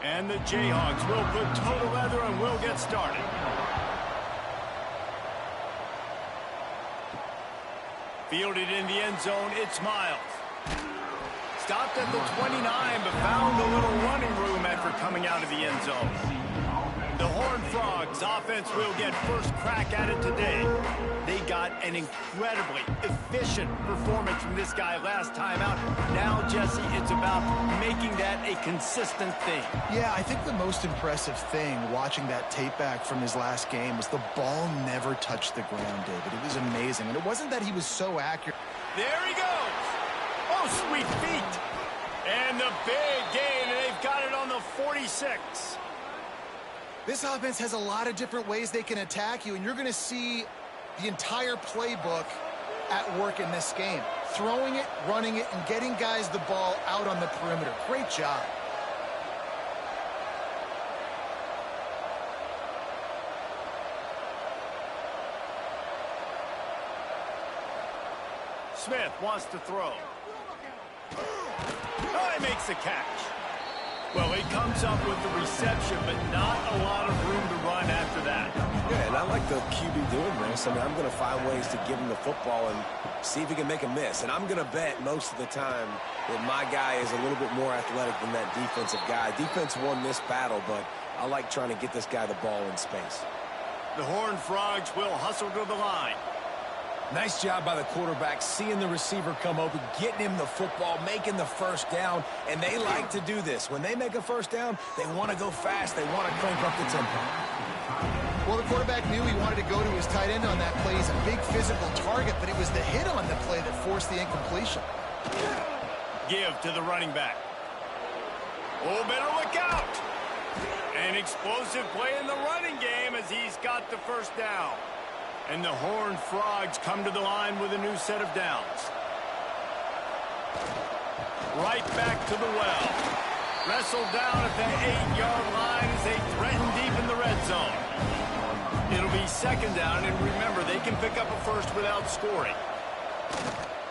And the Jayhawks will put total leather and will get started. Fielded in the end zone, it's Miles. Stopped at the 29, but found a little running room after coming out of the end zone. The Horned Frogs offense will get first crack at it today. They got an incredibly efficient performance from this guy last time out. Now, Jesse, it's about making that a consistent thing. Yeah, I think the most impressive thing watching that tape back from his last game was the ball never touched the ground, David. It was amazing. And it wasn't that he was so accurate. There he goes. Oh, sweet feet. And the big gain, and they've got it on the 46. This offense has a lot of different ways they can attack you, and you're going to see the entire playbook at work in this game. Throwing it, running it, and getting guys the ball out on the perimeter. Great job. Smith wants to throw. Oh, he makes the catch. Well, he comes up with the reception, but not a lot of room to run after that. Yeah, and I like the QB doing this. I mean, I'm going to find ways to give him the football and see if he can make a miss. And I'm going to bet most of the time that my guy is a little bit more athletic than that defensive guy. Defense won this battle, but I like trying to get this guy the ball in space. The Horned Frogs will hustle to the line. Nice job by the quarterback, seeing the receiver come open, getting him the football, making the first down, and they like to do this. When they make a first down, they want to go fast. They want to crank up the tempo. Well, the quarterback knew he wanted to go to his tight end on that play. He's a big physical target, but it was the hit on the play that forced the incompletion. Give to the running back. Oh, better look out. An explosive play in the running game as he's got the first down. And the Horned Frogs come to the line with a new set of downs. Right back to the well. Wrestled down at the 8-yard line as they threaten deep in the red zone. It'll be second down, and remember, they can pick up a first without scoring.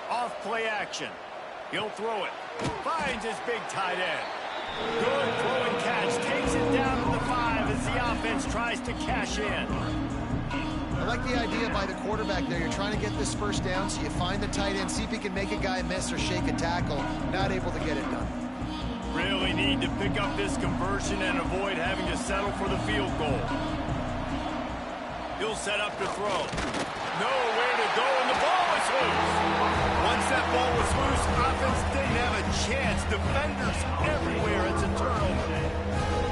Off play action. He'll throw it. Finds his big tight end. Good throw and catch. Takes it down to the 5 as the offense tries to cash in. I like the idea by the quarterback there. You're trying to get this first down, so you find the tight end, see if he can make a guy miss or shake a tackle. Not able to get it done. Really need to pick up this conversion and avoid having to settle for the field goal. He'll set up to throw. Nowhere to go, and the ball is loose. Once that ball was loose, offense didn't have a chance. Defenders everywhere. It's a turnover.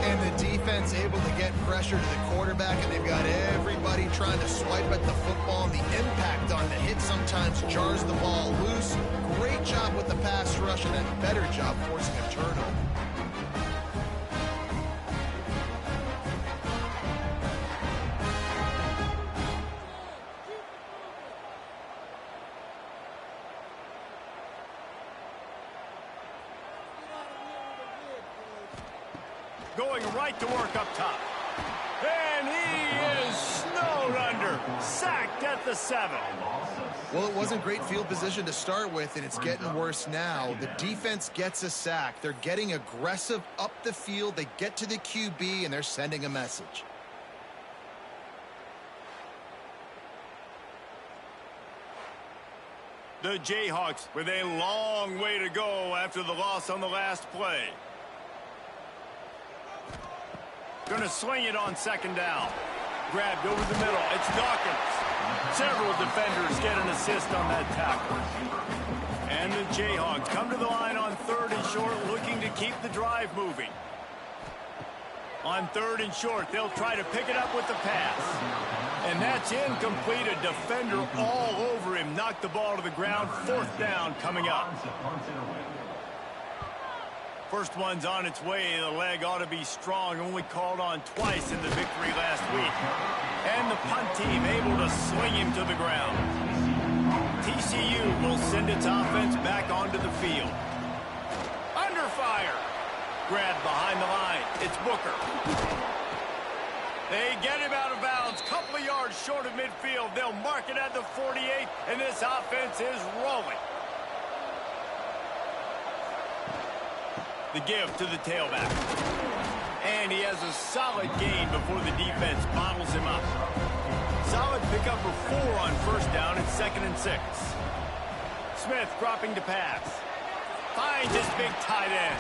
And the defense able to get pressure to the quarterback, and they've got everybody trying to swipe at the football, and the impact on the hit sometimes jars the ball loose. Great job with the pass rush, and a better job forcing a turnover. Going right to work up top. And he is snowed under. Sacked at the 7. Well, it wasn't great field position to start with, and it's getting worse now. The defense gets a sack. They're getting aggressive up the field. They get to the QB, and they're sending a message. The Jayhawks with a long way to go after the loss on the last play. Gonna swing it on second down. Grabbed over the middle. It's Dawkins. Several defenders get an assist on that tackle. And the Jayhawks come to the line on 3rd and short, looking to keep the drive moving. On 3rd and short, they'll try to pick it up with the pass. And that's incomplete. A defender all over him. Knocked the ball to the ground. 4th down coming up. First one's on its way. The leg ought to be strong. Only called on twice in the victory last week. And the punt team able to sling him to the ground. TCU will send its offense back onto the field. Under fire. Grabbed behind the line. It's Booker. They get him out of bounds. Couple of yards short of midfield. They'll mark it at the 48, and this offense is rolling. The give to the tailback. he has a solid gain before the defense bottles him up. Solid pickup of 4 on first down and 2nd and 6. Smith dropping to pass. Finds his big tight end.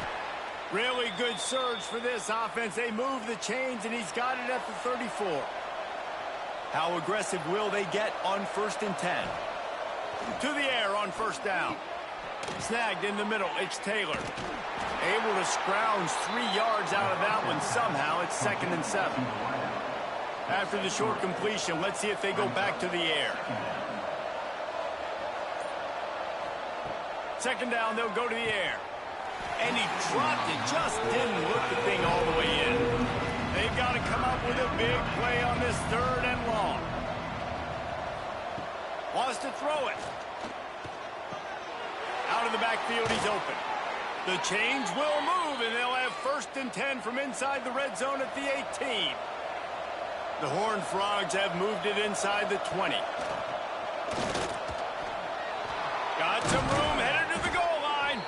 Really good surge for this offense. They move the chains, and he's got it at the 34. How aggressive will they get on 1st and 10? To the air on first down. Snagged in the middle. It's Taylor. Able to scrounge 3 yards out of that one somehow. It's 2nd and 7. After the short completion, let's see if they go back to the air. 2nd down, they'll go to the air. And he dropped it. Just didn't look the thing all the way in. They've got to come up with a big play on this 3rd and long. Wants to throw it. Out of the backfield, he's open. The chains will move, and they'll have 1st and 10 from inside the red zone at the 18. The Horned Frogs have moved it inside the 20. Got some room, headed to the goal line.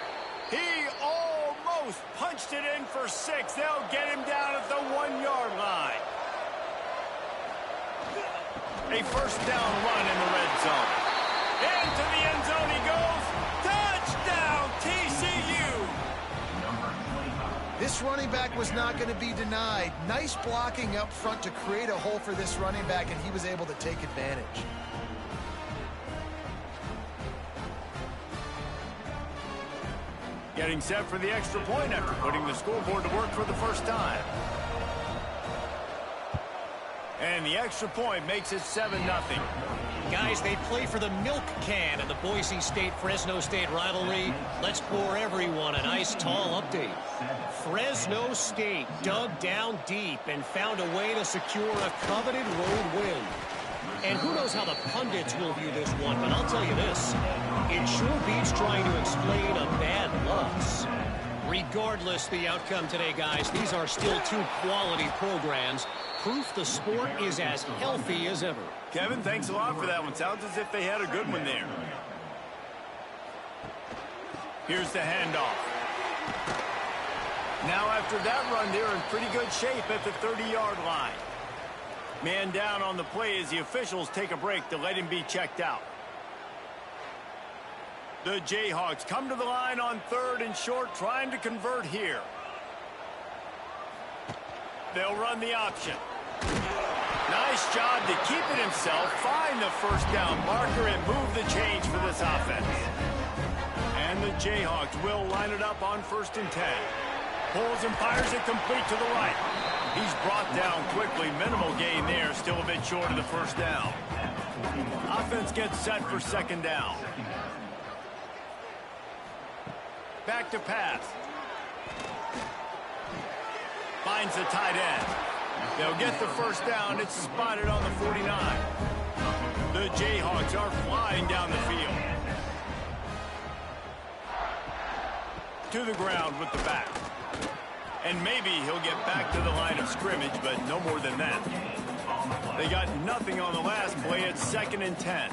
He almost punched it in for 6. They'll get him down at the 1-yard line. A 1st down run in the red zone. Into the end zone he goes. Touchdown, TCU! This running back was not going to be denied. Nice blocking up front to create a hole for this running back, and he was able to take advantage. Getting set for the extra point after putting the scoreboard to work for the first time. And the extra point makes it 7-0. Guys, they play for the milk can in the Boise State-Fresno State rivalry. Let's pour everyone a nice, tall update. Fresno State dug down deep and found a way to secure a coveted road win. And who knows how the pundits will view this one, but I'll tell you this. It sure beats trying to explain a bad loss. Regardless the outcome today, guys, these are still 2 quality programs. Proof the sport is as healthy as ever. Kevin, thanks a lot for that one. Sounds as if they had a good one there. Here's the handoff. Now after that run, they're in pretty good shape at the 30-yard line. Man down on the play as the officials take a break to let him be checked out. The Jayhawks come to the line on 3rd and short, trying to convert here. They'll run the option. Nice job to keep it himself, find the 1st down marker, and move the change for this offense. And the Jayhawks will line it up on 1st and 10. Pulls and fires it complete to the right. He's brought down quickly. Minimal gain there, still a bit short of the 1st down. Offense gets set for 2nd down. Back to pass. Finds the tight end. They'll get the 1st down. It's spotted on the 49. The Jayhawks are flying down the field. To the ground with the back. And maybe he'll get back to the line of scrimmage, but no more than that. They got nothing on the last play. It's 2nd and 10.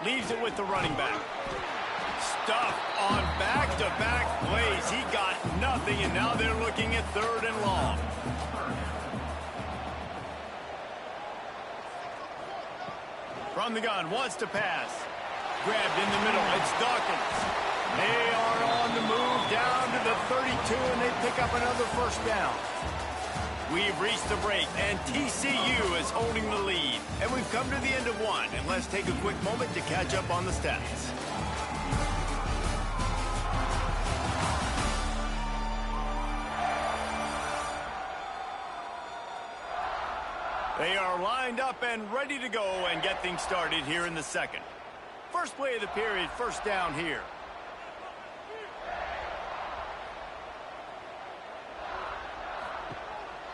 Leaves it with the running back. Stuff on back-to-back plays. He got nothing, and now they're looking at 3rd and long. From the gun, wants to pass. Grabbed in the middle. It's Dawkins. They are on the move down to the 32, and they pick up another 1st down. We've reached the break, and TCU is holding the lead. And we've come to the end of one, and let's take a quick moment to catch up on the stats. They are lined up and ready to go and get things started here in the 2nd. First play of the period, 1st down here.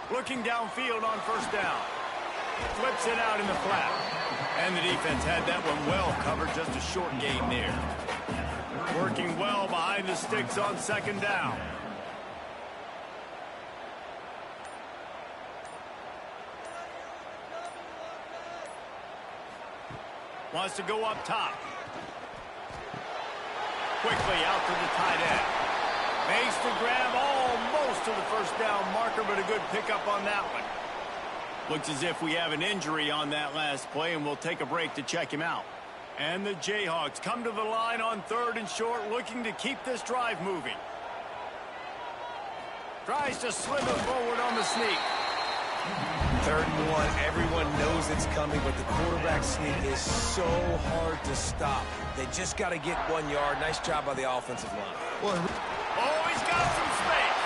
Looking downfield on 1st down. Flips it out in the flat. And the defense had that one well covered, just a short gain there. Working well behind the sticks on 2nd down. Wants to go up top. Quickly out to the tight end. Makes the grab, most of the first down marker, but a good pickup on that one. Looks as if we have an injury on that last play, and we'll take a break to check him out. And the Jayhawks come to the line on 3rd and short, looking to keep this drive moving. Tries to slip it forward on the sneak. 3rd and 1, everyone knows it's coming, but the quarterback sneak is so hard to stop. They just got to get 1 yard. Nice job by the offensive line. Oh, he's got some space.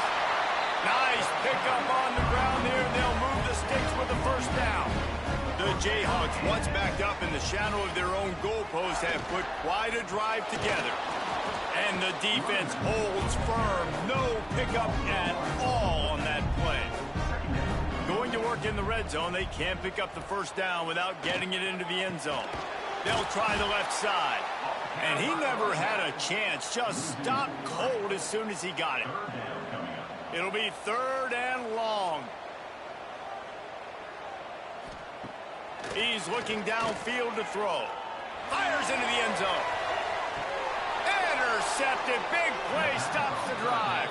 Nice pickup on the ground there. They'll move the sticks with the first down. The Jayhawks, once backed up in the shadow of their own goalpost, have put quite a drive together. And the defense holds firm. No pickup at all on that play. Going to work in the red zone, they can't pick up the first down without getting it into the end zone. They'll try the left side. And he never had a chance. Just stopped cold as soon as he got it. It'll be 3rd and long. He's looking downfield to throw. Fires into the end zone. Intercepted. Big play stops the drive.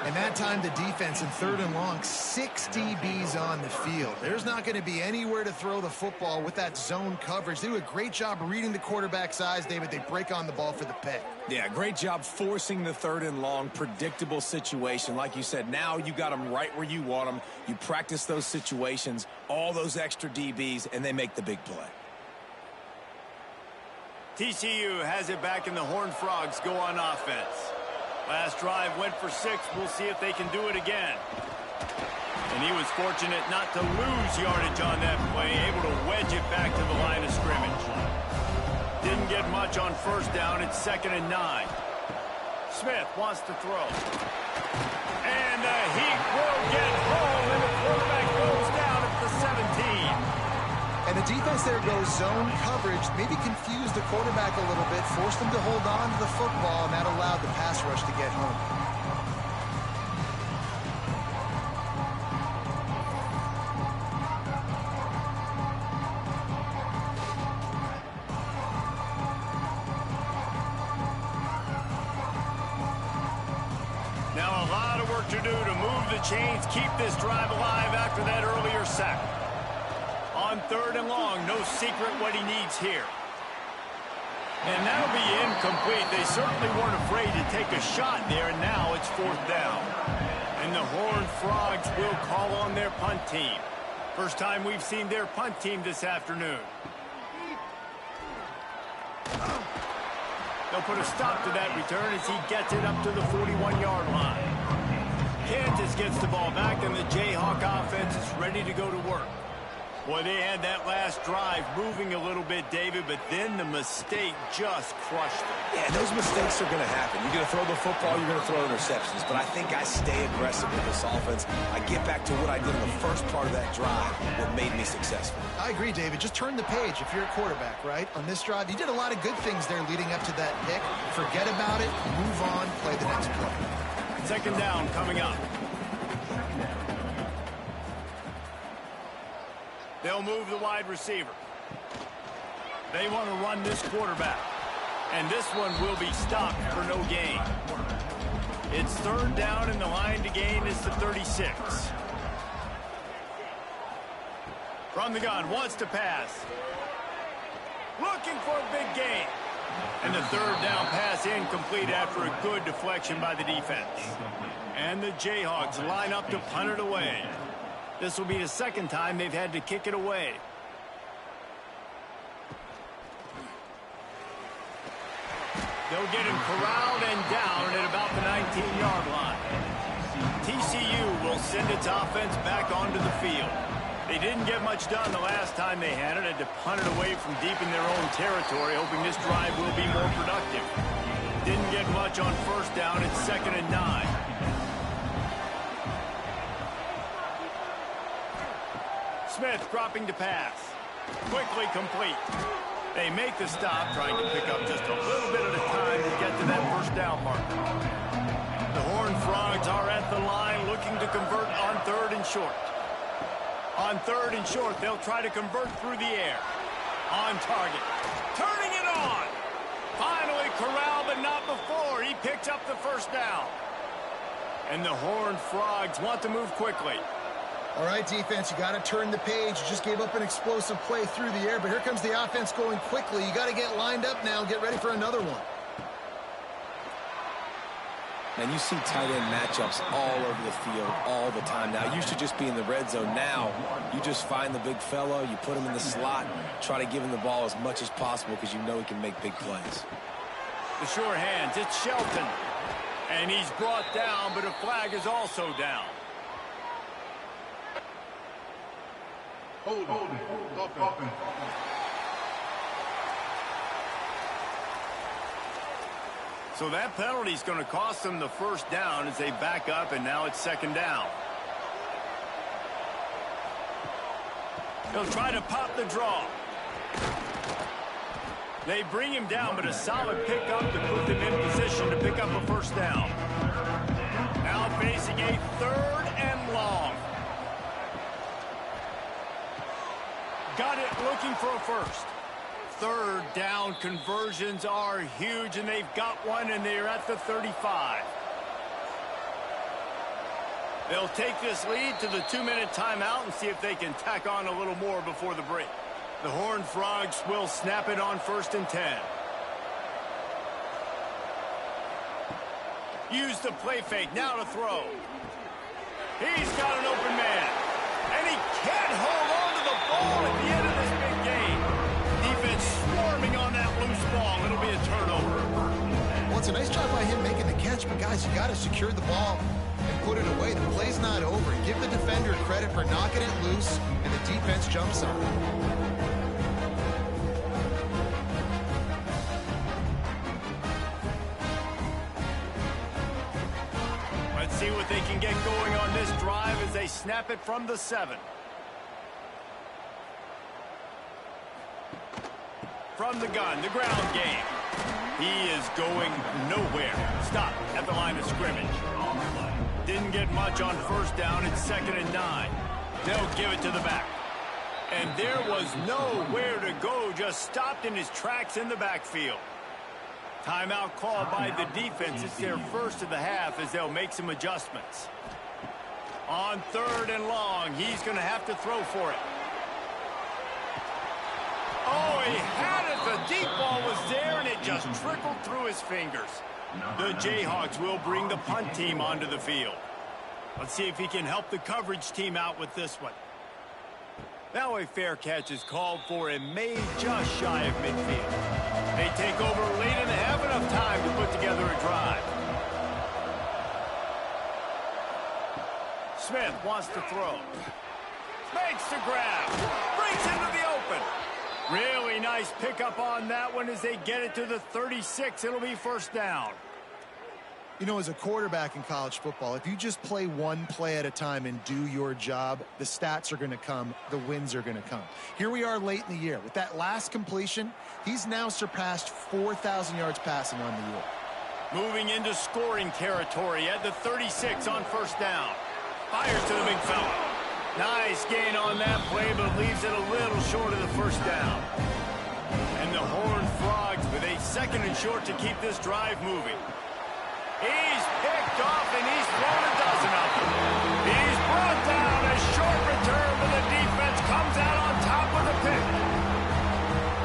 And that time the defense in 3rd and long, 6 DBs on the field. There's not going to be anywhere to throw the football with that zone coverage. They do a great job reading the quarterback's eyes, David. They break on the ball for the pick. Yeah, great job forcing the 3rd and long, predictable situation. Like you said, now you got them right where you want them. You practice those situations, all those extra DBs, and they make the big play. TCU has it back, and the Horned Frogs go on offense. Last drive went for 6. We'll see if they can do it again. And he was fortunate not to lose yardage on that play, able to wedge it back to the line of scrimmage. Didn't get much on first down. It's 2nd and 9. Smith wants to throw. And the heat will get home, and the quarterback goes down at the 17. And the defense there goes zone coverage, maybe confused the quarterback a little bit, forced him to hold on to the football, and that allowed the pass rush to get home. Now a lot of work to do to move the chains, keep this drive alive after that earlier sack. On 3rd and long, no secret what he needs here. And that'll be incomplete. They certainly weren't afraid to take a shot there, and now it's 4th down. And the Horned Frogs will call on their punt team. First time we've seen their punt team this afternoon. They'll put a stop to that return as he gets it up to the 41-yard line. Kansas gets the ball back, and the Jayhawk offense is ready to go to work. Boy, they had that last drive moving a little bit, David, but then the mistake just crushed them. Yeah, those mistakes are going to happen. You're going to throw the football, you're going to throw interceptions. But I think I stay aggressive with this offense. I get back to what I did in the first part of that drive, what made me successful. I agree, David. Just turn the page if you're a quarterback, right? On this drive, you did a lot of good things there leading up to that pick. Forget about it, move on, play the next play. 2nd down coming up. They'll move the wide receiver. They want to run this quarterback. And this one will be stopped for no gain. It's 3rd down, and the line to gain is the 36. From the gun, wants to pass. Looking for a big gain. And the 3rd down pass incomplete after a good deflection by the defense. And the Jayhawks line up to punt it away. This will be the 2nd time they've had to kick it away. They'll get him corralled and down at about the 19-yard line. TCU will send its offense back onto the field. They didn't get much done the last time they had it. Had to punt it away from deep in their own territory, hoping this drive will be more productive. Didn't get much on first down. It's 2nd and 9. Smith dropping to pass. Quickly complete. They make the stop, trying to pick up just a little bit at a time to get to that first down marker. The Horned Frogs are at the line looking to convert on 3rd and short. On 3rd and short, they'll try to convert through the air. On target. Turning it on. Finally corralled, but not before. He picks up the first down. And the Horned Frogs want to move quickly. All right, defense, you got to turn the page. You just gave up an explosive play through the air, but here comes the offense going quickly. You got to get lined up now, get ready for another one. And you see tight end matchups all over the field all the time. Now, it used to just be in the red zone. Now, you just find the big fellow, you put him in the slot, try to give him the ball as much as possible because you know he can make big plays. The sure hands, it's Shelton. And he's brought down, but a flag is also down. Hold on. So that penalty is going to cost them the first down as they back up, and now it's second down. They'll try to pop the draw. They bring him down, but a solid pickup to put them in position to pick up a first down. Now facing a 3rd and long. Got it, looking for a first. 3rd down conversions are huge, and they've got one, and they're at the 35. They'll take this lead to the 2-minute timeout and see if they can tack on a little more before the break. The Horned Frogs will snap it on 1st and 10. Use the play fake, now to throw. He's got an open man, and he can't hold on to the ball at the end of this big game. Defense swarming on that loose ball. It'll be a turnover. Well, it's a nice job by him making the catch, but guys, you got to secure the ball and put it away. The play's not over. Give the defender credit for knocking it loose, and the defense jumps on it. Let's see what they can get going on this drive as they snap it from the 7. From the gun, the ground game. He is going nowhere. Stop at the line of scrimmage. Didn't get much on first down. It's 2nd and 9. They'll give it to the back. And there was nowhere to go. Just stopped in his tracks in the backfield. Timeout called by the defense. It's their first of the half as they'll make some adjustments. On 3rd and long, he's going to have to throw for it. Oh, he had it. The deep ball was there, and it just trickled through his fingers. The Jayhawks will bring the punt team onto the field. Let's see if he can help the coverage team out with this one. Now a fair catch is called for and made just shy of midfield. They take over late and have enough time to put together a drive. Smith wants to throw. Makes the grab. Brings into the open. Really nice pickup on that one as they get it to the 36. It'll be first down. You know, as a quarterback in college football, if you just play one play at a time and do your job, the stats are going to come, the wins are going to come. Here we are late in the year. With that last completion, he's now surpassed 4,000 yards passing on the year. Moving into scoring territory at the 36 on first down. Fires to the big fella. Nice gain on that play, but leaves it a little short of the first down. And the Horned Frogs with a 2nd and short to keep this drive moving. He's picked off, and he's thrown a dozen of them. He's brought down a short return, but the defense comes out on top with a pick.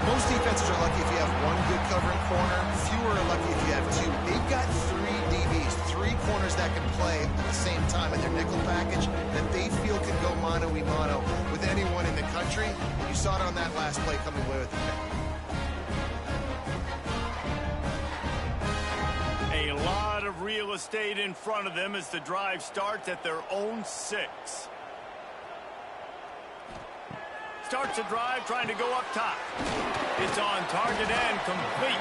Most defenses are lucky if you have one good covering corner. Fewer are lucky if you have 2. They've got 3 DBs, 3 corners that can play at the same time in their nickel package that they feel can go mano-a-mano with anyone in the country. You saw it on that last play coming away with the pick. A lot of real estate in front of them as the drive starts at their own 6. Starts a drive trying to go up top. It's on target and complete.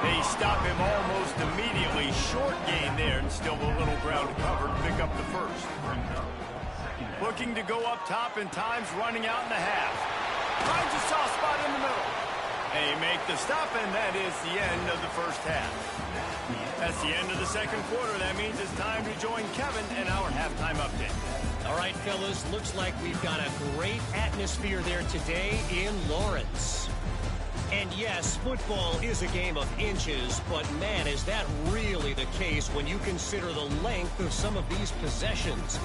They stop him almost immediately. Short gain there and still a little ground to cover to pick up the first. Looking to go up top and time's running out in the half. Finds a soft spot in the middle. They make the stop, and that is the end of the first half. That's the end of the second quarter. That means it's time to join Kevin in our halftime update. All right, fellas, looks like we've got a great atmosphere there today in Lawrence. And yes, football is a game of inches, but man, is that really the case when you consider the length of some of these possessions.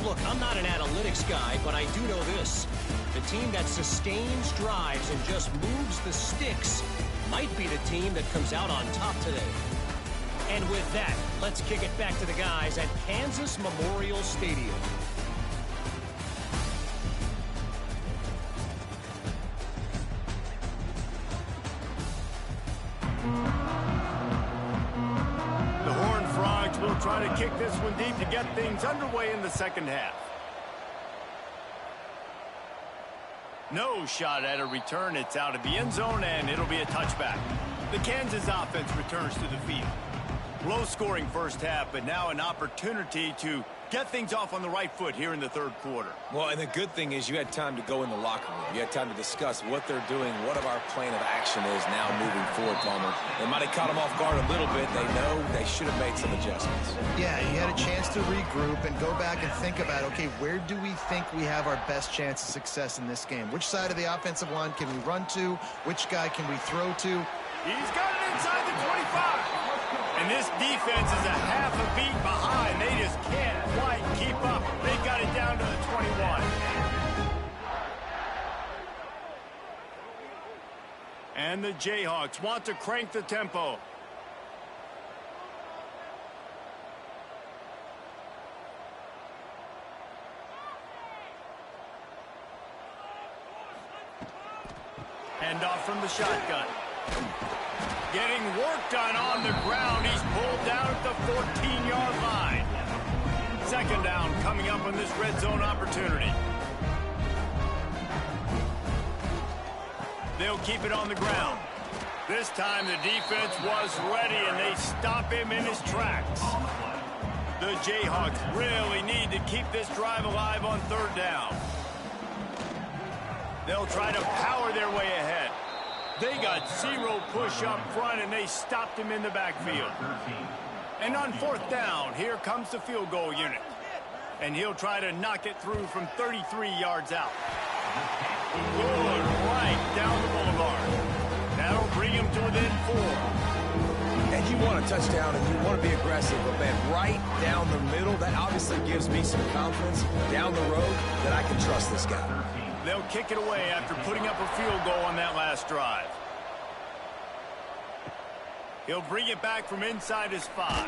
Look, I'm not an analytics guy, but I do know this. The team that sustains drives and just moves the sticks might be the team that comes out on top today. And with that, let's kick it back to the guys at Kansas Memorial Stadium. The Horned Frogs will try to kick this one deep to get things underway in the second half. No shot at a return. It's out of the end zone, and it'll be a touchback. The Kansas offense returns to the field. Low-scoring first half, but now an opportunity to get things off on the right foot here in the third quarter. Well, and the good thing is you had time to go in the locker room. You had time to discuss what they're doing, what our plan of action is now moving forward, Palmer. They might have caught them off guard a little bit. They know they should have made some adjustments. Yeah, you had a chance to regroup and go back and think about, okay, where do we think we have our best chance of success in this game? Which side of the offensive line can we run to? Which guy can we throw to? He's got it inside the 25. And this defense is a half a beat behind. They just can't quite keep up. They got it down to the 21. And the Jayhawks want to crank the tempo. Hand off from the shotgun. Getting work done on the ground. He's pulled down at the 14-yard line. Second down coming up on this red zone opportunity. They'll keep it on the ground. This time the defense was ready, and they stop him in his tracks. The Jayhawks really need to keep this drive alive on third down. They'll try to power their way ahead. They got zero push up front, and they stopped him in the backfield. And on fourth down, here comes the field goal unit. And he'll try to knock it through from 33 yards out. Good right down the boulevard. That'll bring him to within 4. And you want a touchdown, and you want to be aggressive, but man, right down the middle, that obviously gives me some confidence down the road that I can trust this guy. They'll kick it away after putting up a field goal on that last drive. He'll bring it back from inside his 5.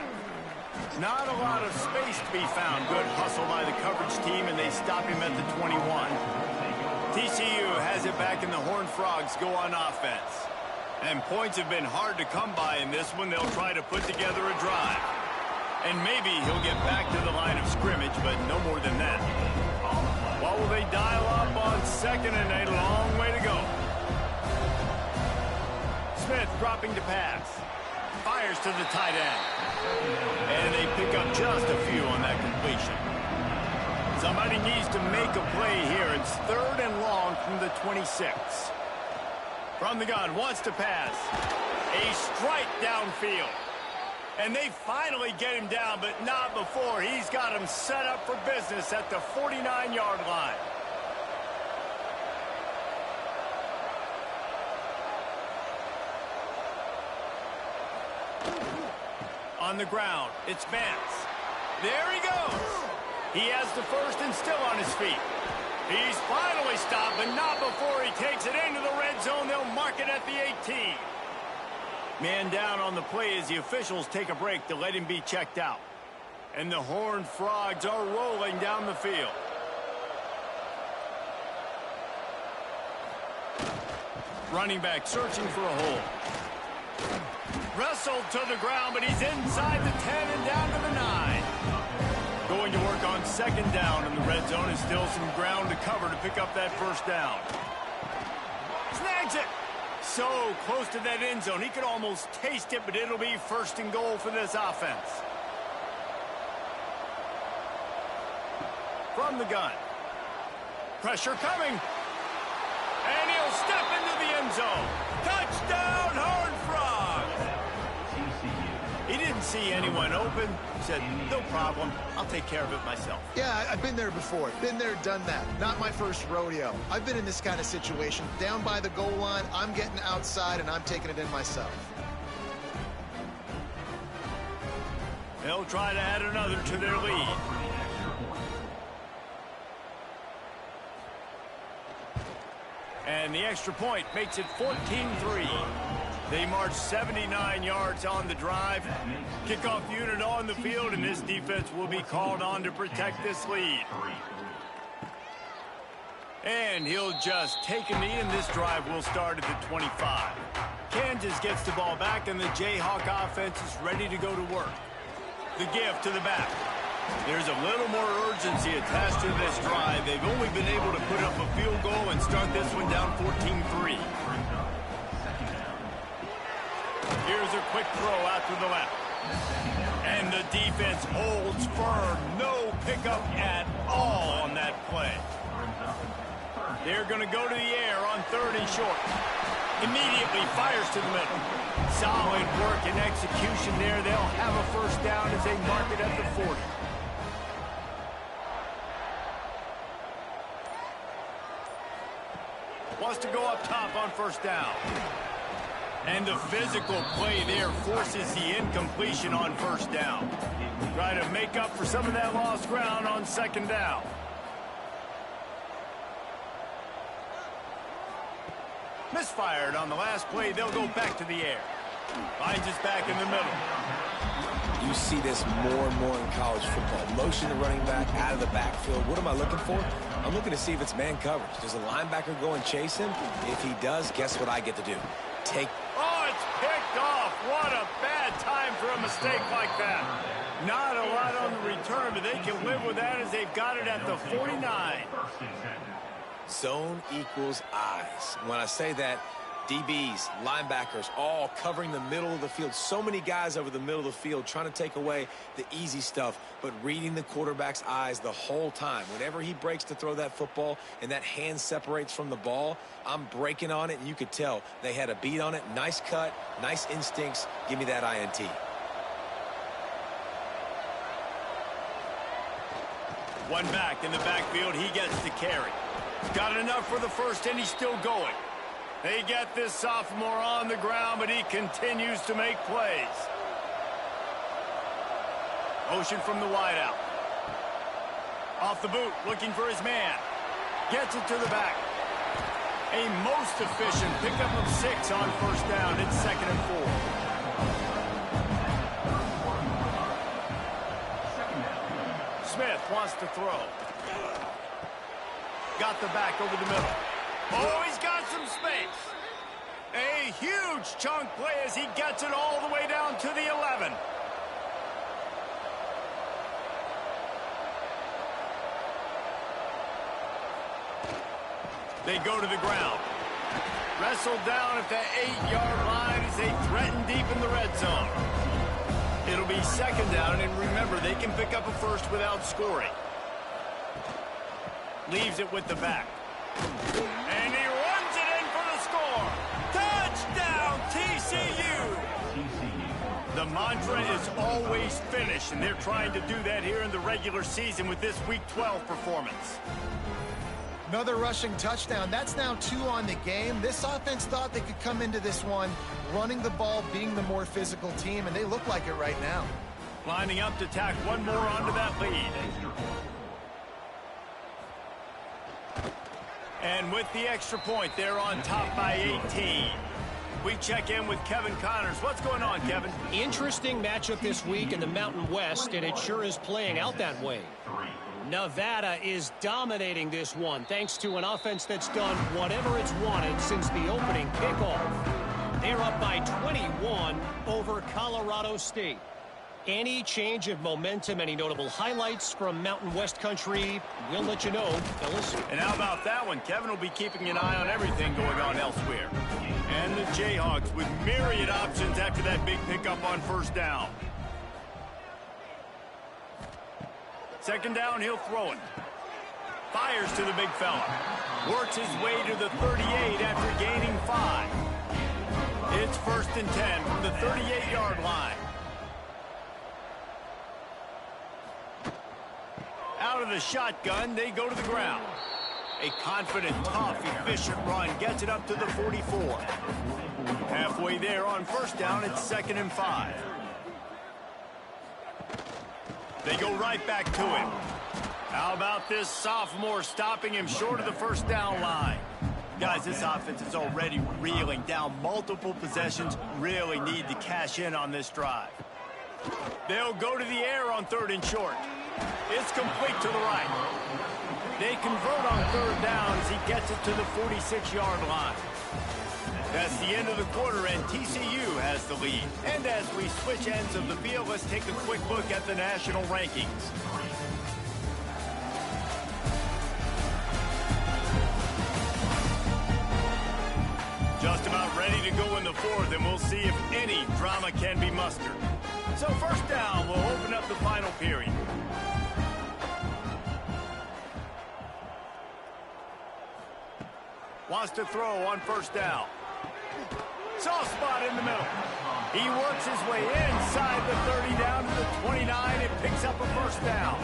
Not a lot of space to be found. Good hustle by the coverage team, and they stop him at the 21. TCU has it back, and the Horned Frogs go on offense. And points have been hard to come by in this one. They'll try to put together a drive. And maybe he'll get back to the line of scrimmage, but no more than that. What will they dial up on second and a long way to go? Smith dropping to pass. Fires to the tight end. And they pick up just a few on that completion. Somebody needs to make a play here. It's third and long from the 26. From the gun, wants to pass. A strike downfield. And they finally get him down, but not before. He's got him set up for business at the 49-yard line. On the ground, it's Vance. There he goes. He has the first and still on his feet. He's finally stopped, but not before he takes it into the red zone. They'll mark it at the 18. Man down on the play as the officials take a break to let him be checked out. And the Horned Frogs are rolling down the field. Running back searching for a hole. Wrestled to the ground, but he's inside the 10 and down to the 9. Going to work on second down in the red zone, and still some ground to cover to pick up that first down. Snags it. So close to that end zone. He could almost taste it, but it'll be first and goal for this offense. From the gun. Pressure coming. And he'll step into the end zone. Touchdown, Horned Frogs! He didn't see anyone open, said, no problem, I'll take care of it myself. Yeah, I've been there before. Been there, done that. Not my first rodeo. I've been in this kind of situation. Down by the goal line, I'm getting outside, and I'm taking it in myself. They'll try to add another to their lead. And the extra point makes it 14-3. They march 79 yards on the drive. Kickoff unit on the field, and this defense will be called on to protect this lead. And he'll just take a knee, and this drive will start at the 25. Kansas gets the ball back, and the Jayhawk offense is ready to go to work. The give to the back. There's a little more urgency attached to this drive. They've only been able to put up a field goal and start this one down 14-3. Here's a quick throw out to the left. And the defense holds firm. No pickup at all on that play. They're going to go to the air on 3rd and short. Immediately fires to the middle. Solid work and execution there. They'll have a first down as they mark it at the 40. Wants to go up top on first down. And the physical play there forces the incompletion on first down. Try to make up for some of that lost ground on 2nd down. Misfired on the last play. They'll go back to the air. Finds us back in the middle. You see this more and more in college football. Motion the running back out of the backfield. What am I looking for? I'm looking to see if it's man coverage. Does a linebacker go and chase him? If he does, guess what I get to do? Oh, it's picked off. What a bad time for a mistake like that. Not a lot on the return, but they can live with that as they've got it at the 49. Zone equals eyes. When I say that, DBs, linebackers, all covering the middle of the field. So many guys over the middle of the field trying to take away the easy stuff, but reading the quarterback's eyes the whole time. Whenever he breaks to throw that football and that hand separates from the ball, I'm breaking on it, and you could tell they had a beat on it. Nice cut, nice instincts. Give me that INT. One back in the backfield. He gets the carry. Got enough for the first, and he's still going. They get this sophomore on the ground, but he continues to make plays. Motion from the wideout. Off the boot, looking for his man. Gets it to the back. A most efficient pickup of 6 on first down. It's 2nd and 4. Smith wants to throw. Got the back over the middle. Oh, he's got some space. A huge chunk play as he gets it all the way down to the 11. They go to the ground. Wrestled down at the 8-yard line as they threaten deep in the red zone. It'll be 2nd down, and remember, they can pick up a first without scoring. Leaves it with the back. And he runs it in for the score. Touchdown, TCU! The mantra is always finish, and they're trying to do that here in the regular season with this Week 12 performance. Another rushing touchdown. That's now 2 on the game. This offense thought they could come into this one running the ball, being the more physical team, and they look like it right now. Lining up to tack one more onto that lead. And with the extra point, they're on top by 18. We check in with Kevin Connors. What's going on, Kevin? Interesting matchup this week in the Mountain West, and it sure is playing out that way. Nevada is dominating this one thanks to an offense that's done whatever it's wanted since the opening kickoff. They're up by 21 over Colorado State. Any change of momentum, any notable highlights from Mountain West country, we'll let you know, fellas. And how about that one? Kevin will be keeping an eye on everything going on elsewhere. And the Jayhawks with myriad options after that big pickup on first down. 2nd down, he'll throw it. Fires to the big fella. Works his way to the 38 after gaining 5. It's 1st and 10 from the 38-yard line. of the shotgun, they go to the ground. A confident, tough, efficient run gets it up to the 44. Halfway there on first down, it's 2nd and 5. They go right back to him. How about this sophomore stopping him short of the first down line? Guys, this offense is already reeling down multiple possessions. Really need to cash in on this drive. They'll go to the air on 3rd and short. It's complete to the right. They convert on 3rd down as he gets it to the 46-yard line. That's the end of the quarter, and TCU has the lead. And as we switch ends of the field, let's take a quick look at the national rankings. Just about ready to go in the 4th, and we'll see if any drama can be mustered. So first down, we'll open up the final period. Wants to throw on first down. Soft spot in the middle. He works his way inside the 30 down to the 29 and picks up a first down.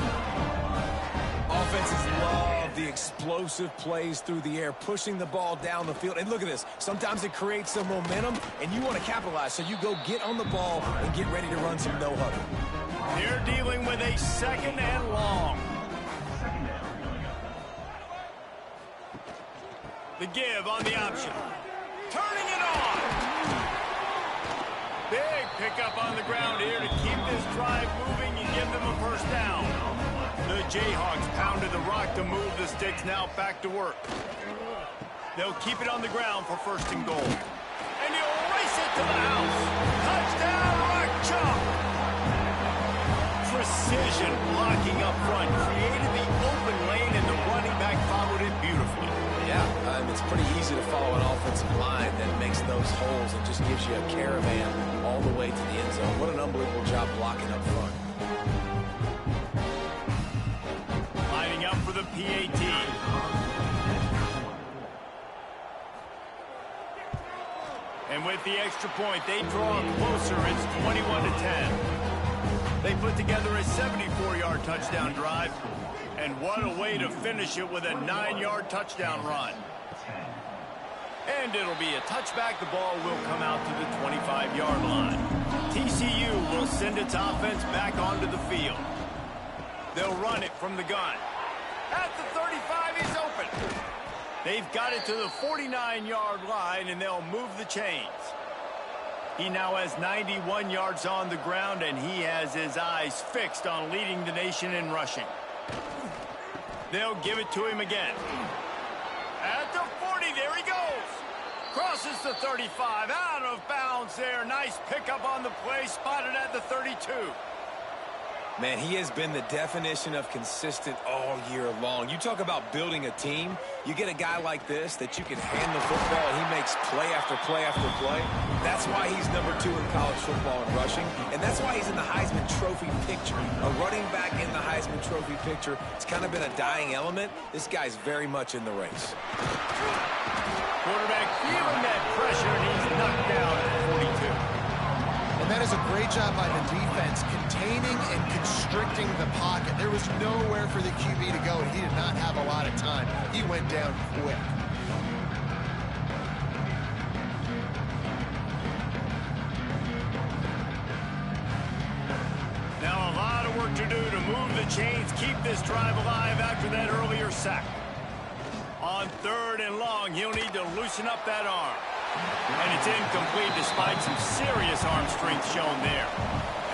Offenses love the explosive plays through the air, pushing the ball down the field. And look at this. Sometimes it creates some momentum, and you want to capitalize. So you go get on the ball and get ready to run some no-huddle. They're dealing with a 2nd and long. The give on the option. Turning it on. Big pickup on the ground here to keep this drive moving and give them a first down. The Jayhawks pounded the rock to move the sticks, now back to work. They'll keep it on the ground for 1st and goal. And he'll race it to the house. Touchdown, Rock Chalk. Precision blocking up front created the open lane, and the running back followed it beautifully. Yeah, it's pretty easy to follow an offensive line that makes those holes and just gives you a caravan all the way to the end zone. What an unbelievable job blocking up front. Lining up for the PAT. And with the extra point, they draw closer. It's 21-10. They put together a 74-yard touchdown drive. And what a way to finish it with a 9-yard touchdown run. And it'll be a touchback. The ball will come out to the 25-yard line. TCU will send its offense back onto the field. They'll run it from the gun. At the 35, he's open. They've got it to the 49-yard line, and they'll move the chains. He now has 91 yards on the ground, and he has his eyes fixed on leading the nation in rushing. They'll give it to him again. At the 40, there he goes. Crosses the 35, out of bounds there. Nice pickup on the play, spotted at the 32. Man, he has been the definition of consistent all year long. You talk about building a team. You get a guy like this that you can hand the football, and he makes play after play after play. That's why he's number 2 in college football in rushing, and that's why he's in the Heisman Trophy picture. A running back in the Heisman Trophy picture. It's kind of been a dying element. This guy's very much in the race. Quarterback feeling that pressure, and he's knocked down at 42. And that is a great job by the defense, containing and constricting the pocket. There was nowhere for the QB to go, and he did not have a lot of time. He went down quick. Now a lot of work to do to move the chains, keep this drive alive after that earlier sack. On 3rd and long, he'll need to loosen up that arm. And it's incomplete despite some serious arm strength shown there.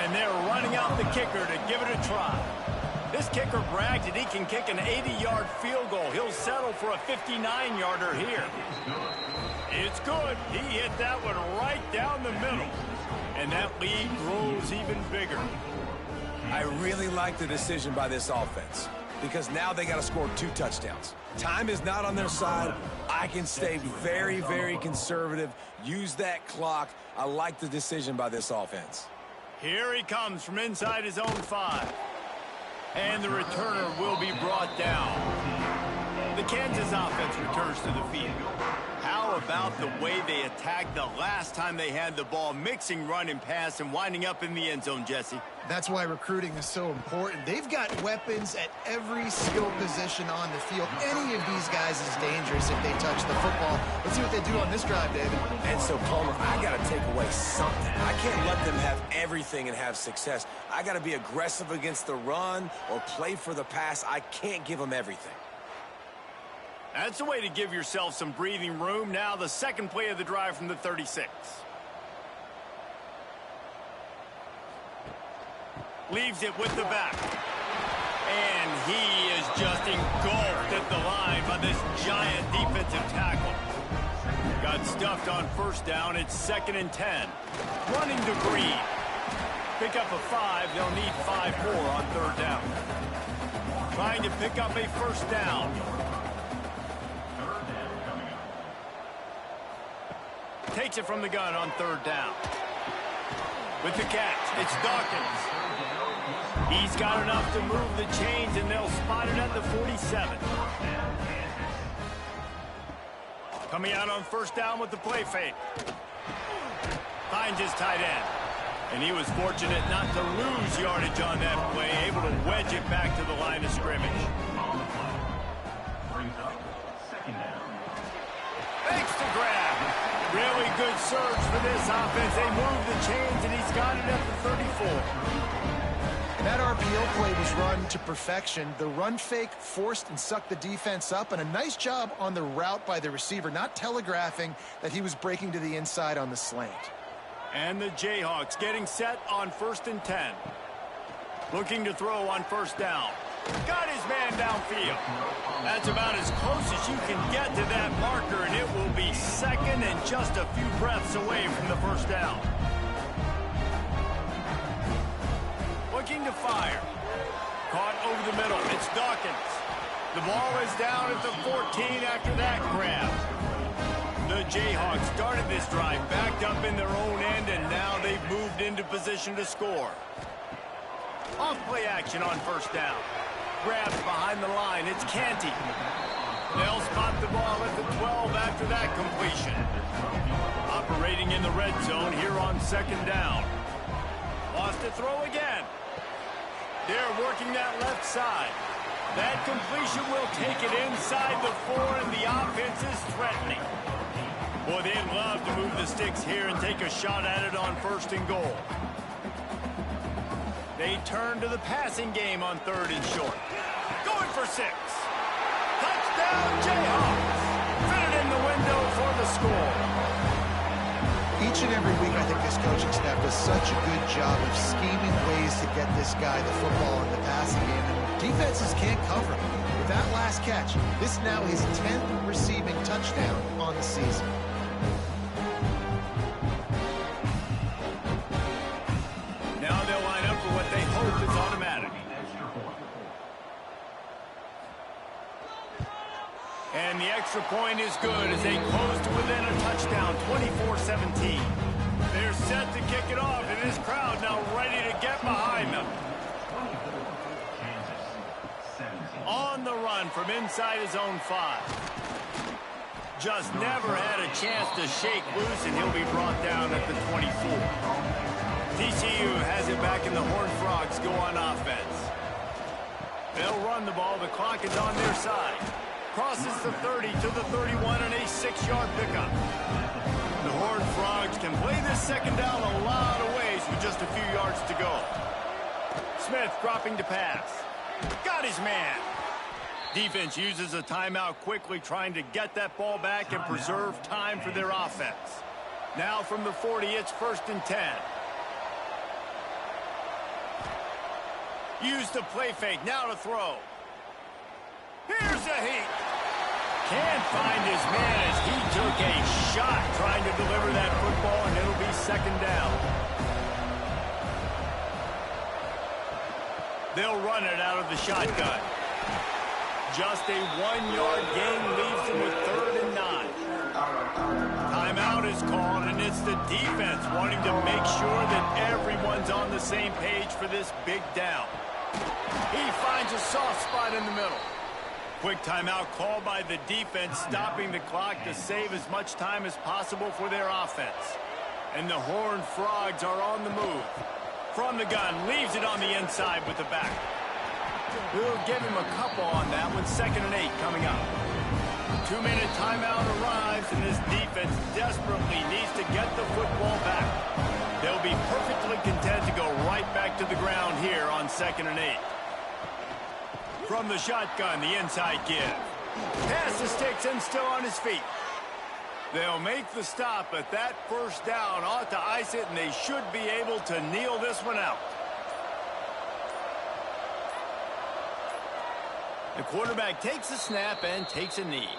And they're running out the kicker to give it a try. This kicker bragged that he can kick an 80-yard field goal. He'll settle for a 59-yarder here. It's good. He hit that one right down the middle. And that lead grows even bigger. I really like the decision by this offense, because now they got to score 2 touchdowns. Time is not on their side. I can stay very, very conservative. Use that clock. I like the decision by this offense. Here he comes from inside his own 5. And the returner will be brought down. The Kansas offense returns to the field. How go about the way they attacked the last time they had the ball, mixing run and pass and winding up in the end zone, Jesse. That's why recruiting is so important. They've got weapons at every skill position on the field. Any of these guys is dangerous if they touch the football. Let's see what they do on this drive, David. And so, Palmer, I got to take away something. I can't let them have everything and have success. I got to be aggressive against the run or play for the pass. I can't give them everything. That's a way to give yourself some breathing room. Now the second play of the drive from the 36. Leaves it with the back. And he is just engulfed at the line by this giant defensive tackle. Got stuffed on first down. It's 2nd and 10. Running to Green. Pick up a 5. They'll need 5 more on 3rd down. Trying to pick up a first down. Takes it from the gun on 3rd down. With the catch, it's Dawkins. He's got enough to move the chains, and they'll spot it at the 47. Coming out on first down with the play fake. Finds his tight end. And he was fortunate not to lose yardage on that play, able to wedge it back to the line of scrimmage. Thanks to grab. Really good surge for this offense. They move the chains, and he's got it at the 34. That RPO play was run to perfection. The run fake forced and sucked the defense up, and a nice job on the route by the receiver, not telegraphing that he was breaking to the inside on the slant. And the Jayhawks getting set on 1st and 10. Looking to throw on first down. Got his man downfield. That's about as close as you can get to that marker, and it will be 2nd and just a few breaths away from the first down. Looking to fire. Caught over the middle. It's Dawkins. The ball is down at the 14 after that grab. The Jayhawks started this drive backed up in their own end, and now they've moved into position to score. Off play action on first down. Grabs behind the line. It's Canty. They'll spot the ball at the 12 after that completion. Operating in the red zone here on 2nd down. Lost to throw again. They're working that left side. That completion will take it inside the 4, and the offense is threatening. Boy, they'd love to move the sticks here and take a shot at it on 1st and goal. They turn to the passing game on 3rd and short. Going for 6. Touchdown, Jayhawks. Fit it in the window for the score. Each and every week, I think this coaching staff does such a good job of scheming ways to get this guy the football in the passing game, and defenses can't cover him. With that last catch, this now his 10th receiving touchdown on the season. Now they'll line up for what they hope is automatic. And the extra point is good as they close to within a touchdown, 24-17. They're set to kick it off, and this crowd now ready to get behind them. On the run from inside his own 5. Just never had a chance to shake loose, and he'll be brought down at the 24. TCU has it back, and the Horned Frogs go on offense. They'll run the ball. The clock is on their side. Crosses the 30 to the 31 and a 6-yard pickup. The Horned Frogs can play this 2nd down a lot of ways with just a few yards to go. Smith dropping to pass. Got his man. Defense uses a timeout quickly, trying to get that ball back and preserve time for their offense. Now from the 40, it's 1st and 10. Use the play fake. Now to throw. Here's a heat. Can't find his man as he took a shot trying to deliver that football, and it'll be 2nd down. They'll run it out of the shotgun. Just a 1-yard gain leaves them with 3rd and 9. Timeout is called, and it's the defense wanting to make sure that everyone's on the same page for this big down. He finds a soft spot in the middle. Quick timeout called by the defense, stopping the clock to save as much time as possible for their offense. And the Horned Frogs are on the move. From the gun, leaves it on the inside with the back. We'll give him a couple on that one. 2nd and 8 coming up. 2-minute timeout arrives, and this defense desperately needs to get the football back. They'll be perfectly content to go right back to the ground here on 2nd and 8. From the shotgun, the inside give. Pass the sticks and still on his feet. They'll make the stop, but that first down ought to ice it, and they should be able to kneel this one out. The quarterback takes a snap and takes a knee.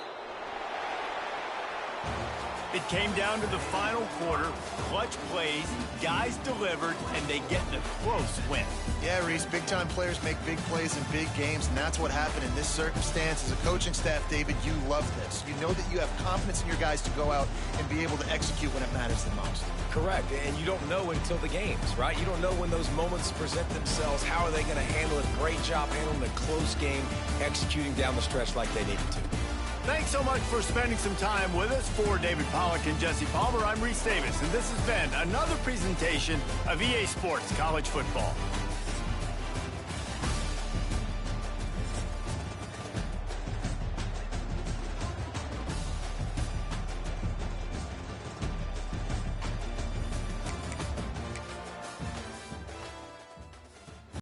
It came down to the final quarter. Clutch plays, guys delivered, and they get a close win. Yeah, Reese, big-time players make big plays in big games, and that's what happened in this circumstance. As a coaching staff, David, you love this. You know that you have confidence in your guys to go out and be able to execute when it matters the most. Correct, and you don't know until the games, right? You don't know when those moments present themselves. How are they going to handle it? Great job handling a close game, executing down the stretch like they needed to. Thanks so much for spending some time with us. For David Pollack and Jesse Palmer, I'm Reese Davis, and this has been another presentation of EA Sports College Football.